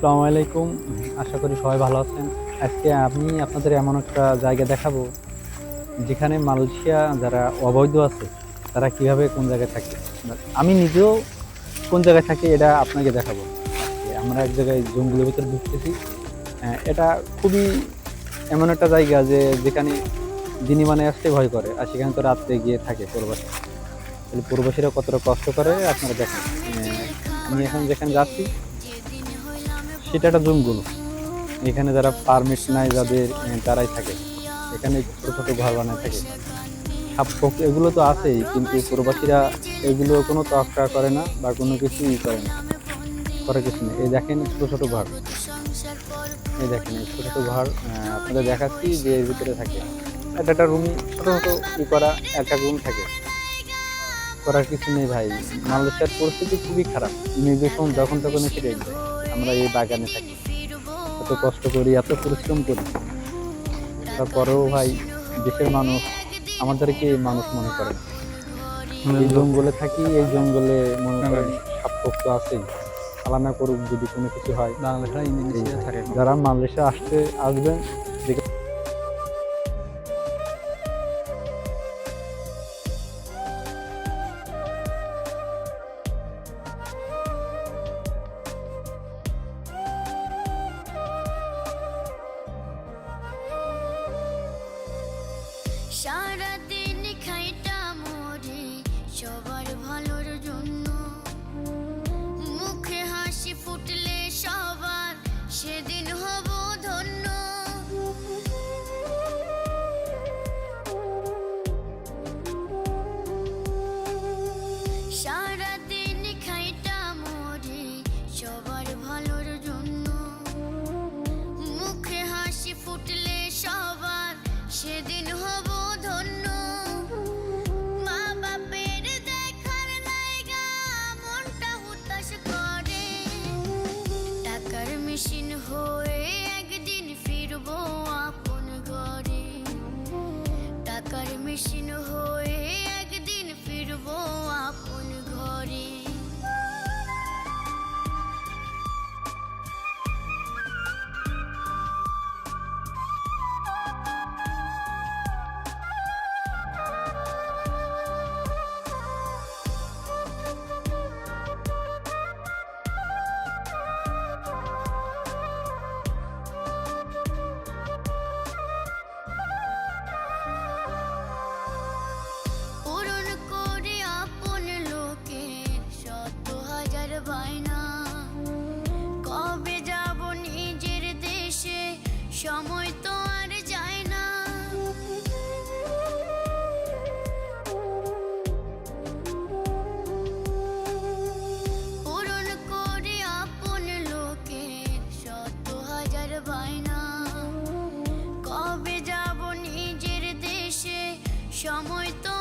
আসসালামু আলাইকুম। আশা করি সবাই ভালো আছেন। আজকে আমি আপনাদের এমন একটা জায়গা দেখাবো যেখানে মালয়েশিয়া যারা অবৈধ আছে তারা কিভাবে কোন জায়গায় থাকে। আমি নিজেও কোন জায়গায় থাকি এটা আপনাকে দেখাবো। আজকে আমরা এক জায়গায় জঙ্গলের ভিতরে ঢুকতেছি। এটা খুবই এমন একটা জায়গা যেখানে দিনই মানে আসতে ভয় করে, আর সেখানে তো রাত্রে গিয়ে থাকে প্রবাসী। তাহলে প্রবাসীরা কতটা কষ্ট করে আপনারা দেখেন। আমি এখন যেখানে যাচ্ছি সেটা একটা জঙ্গল। এখানে যারা পারমিট নাই যাদের তারাই থাকে। এখানে ছোট ছোট ঘর বানায় থাকে। সাপ পোক এগুলো তো আছেই, কিন্তু প্রবাসীরা এগুলো কোনো তোয়াক্কা করে না বা কোনো কিছুই করে না, করে কিছু নেই। এই দেখেন ছোট ছোট ঘর, এই দেখেন এই ছোট ছোট ঘর আপনাদের দেখাচ্ছি যে এর ভিতরে থাকে। একটা একটা রুম ছোট ছোট করা, একটা রুম থাকে, করার কিছু নেই ভাই। মালয়েশিয়ার পরিস্থিতি খুবই খারাপ। ইমিগ্রেশন যখন তখন এসে দেখবে। আমরা এই বাগানে থাকি, এত কষ্ট করি, এত পরিশ্রম করি, তারপরেও ভাই দেশের মানুষ আমাদেরকে মানুষ মনে করে না। এই জঙ্গলে থাকি, এই জঙ্গলে মনে করেন সাপ তো আছেই, পালানা করুক যদি কোনো কিছু হয়। বাংলাদেশে ইন্দোনেশিয়া থাকে। যারা মালয়েশিয়া আসবেন, সারাদিন খাইটা মরি সবার ভালোর জন্য, মুখে হাসি ফুটলে সবার সেদিন হব ধন্য। সারাদিন খাইটা মরি সবার ভালোর জন্য, মুখে হাসি ফুটলে সবার সেদিন হব ধন্য। মা বাপের দেখার লাইগা মনটা হুতাশ করে, টাকার মেশিন হয়ে একদিন ফিরবো আপন ঘরে। টাকার মেশিন হয়ে একদিন ফিরবো আপন ঘরে। পূরণ করে আপন লোকের শত হাজার বায়না, কবে যাব নিজের দেশে সময় তো আর যায় না। পূরণ করে আপন লোকের শত হাজার বায়না, কবে যাব নিজের দেশে সময় তো